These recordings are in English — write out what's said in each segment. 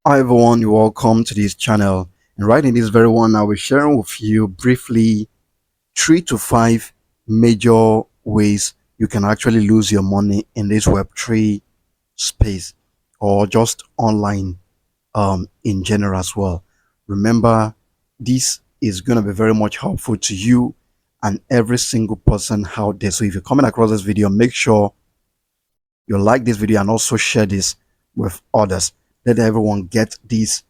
Hi everyone, welcome to this channel. And right in this very one, I will share with you briefly 3 to 5 major ways you can actually lose your money in this Web3 space or just online in general as well. Remember, this is going to be very much helpful to you and every single person out there. So if you're coming across this video, make sure you like this video and also share this with others. Let everyone get this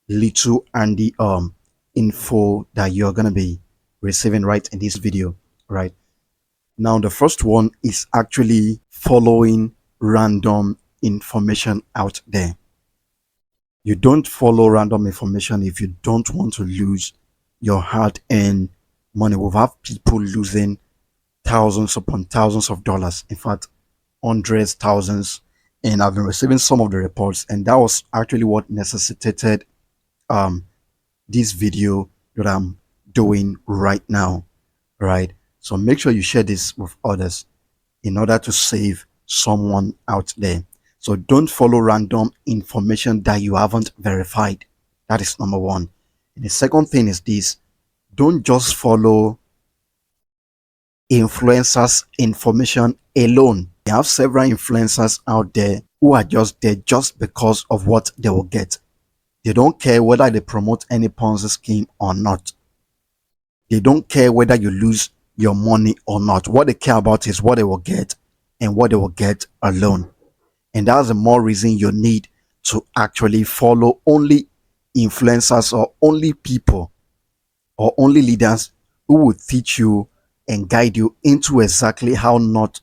little and the info that you're gonna be receiving right in this video. Right now, the first one is actually following random information out there. You don't follow random information if you don't want to lose your hard-earned money. We've had people losing thousands upon thousands of dollars, in fact hundreds, thousands, and I've been receiving some of the reports, and that was actually what necessitated um this video that I'm doing right now. Right, so make sure you share this with others in order to save someone out there. So don't follow random information that you haven't verified. That is number one. And the second thing is this: don't just follow influencers information alone. We have several influencers out there who are just there just because of what they will get. They don't care whether they promote any Ponzi scheme or not. They don't care whether you lose your money or not. What they care about is what they will get and what they will get alone. And that's the more reason you need to actually follow only influencers or only people or only leaders who will teach you and guide you into exactly how not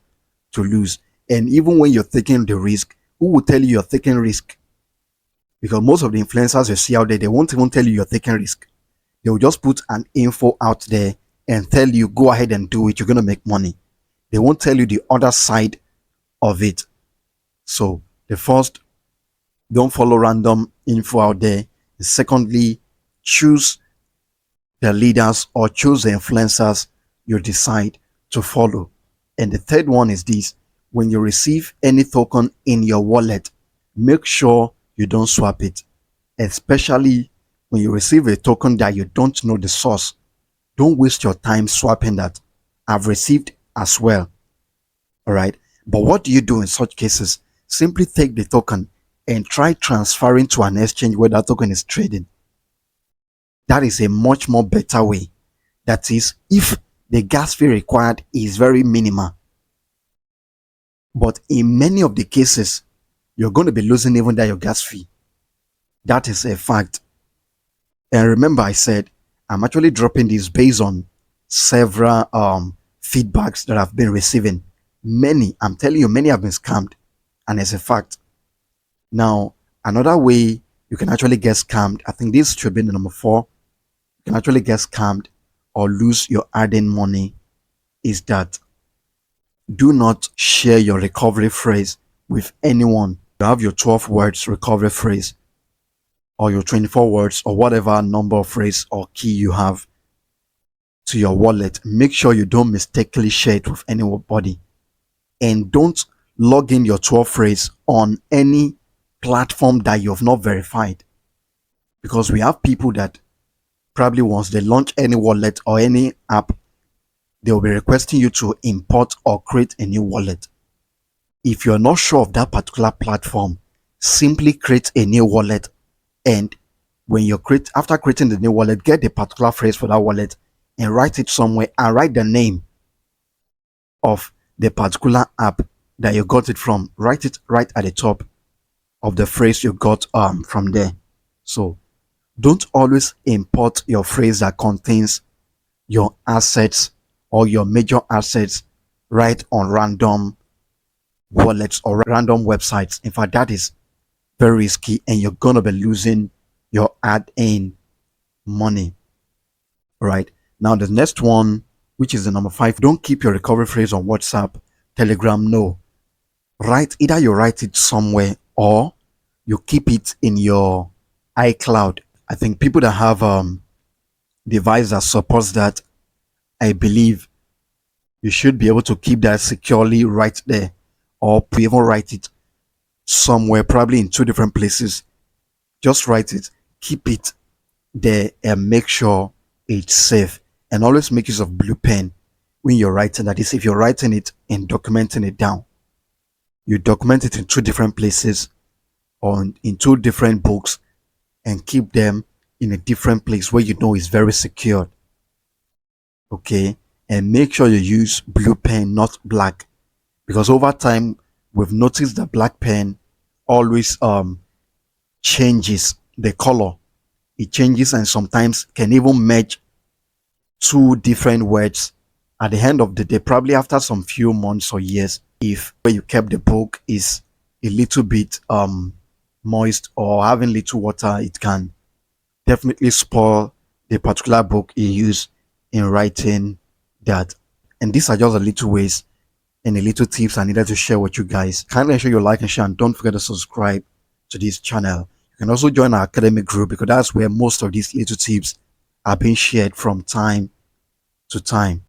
to lose. And even when you're taking the risk, who will tell you you're taking risk? Because most of the influencers you see out there, they won't even tell you you're taking risk. They will just put an info out there and tell you, go ahead and do it, you're going to make money. They won't tell you the other side of it. So the first, don't follow random info out there. Secondly, choose the leaders or choose the influencers you decide to follow. And the third one is this: when you receive any token in your wallet, make sure you don't swap it, especially when you receive a token that you don't know the source. Don't waste your time swapping that. I've received as well. All right, but what do you do in such cases? Simply take the token and try transferring to an exchange where that token is trading. That is a much more better way. That is, if the gas fee required is very minimal, but in many of the cases you're going to be losing even that your gas fee. That is a fact. And remember, I said I'm actually dropping this based on several feedbacks that I've been receiving. Many, I'm telling you, many have been scammed, and it's a fact. Now, another way you can actually get scammed, I think this should be the number 4, you can actually get scammed or lose your hard-earned money, is that do not share your recovery phrase with anyone. You have your 12 words recovery phrase or your 24 words or whatever number of phrase or key you have to your wallet. Make sure you don't mistakenly share it with anybody, and don't log in your 12 phrase on any platform that you have not verified, because we have people that probably once they launch any wallet or any app, they'll be requesting you to import or create a new wallet. If you're not sure of that particular platform, simply create a new wallet, and when you after creating the new wallet, get the particular phrase for that wallet and write it somewhere, and write the name of the particular app that you got it from. Write it right at the top of the phrase you got from there. So don't always import your phrase that contains your assets or your major assets right on random wallets or random websites. In fact, that is very risky, and you're gonna be losing your hard-earned money. Right now, the next one, which is the number 5, don't keep your recovery phrase on WhatsApp, Telegram. No, either you write it somewhere or you keep it in your iCloud. I think people that have device that supports that, I believe you should be able to keep that securely right there, or even write it somewhere, probably in 2 different places, Just write it, keep it there, and make sure it's safe. And always make use of blue pen when you're writing. That is, if you're writing it and documenting it down, you document it in two different places or in two different books, and keep them in a different place where you know is very secure. Okay, and make sure you use blue pen, not black, because over time we've noticed that black pen always changes the color. It changes and sometimes can even merge two different words at the end of the day, probably after some few months or years. If where you kept the book is a little bit moist or having little water, it can definitely spoil the particular book you use in writing that. And these are just a little ways and a little tips I needed to share with you guys. Kindly ensure you like and share, and don't forget to subscribe to this channel. You can also join our academic group, because that's where most of these little tips are being shared from time to time.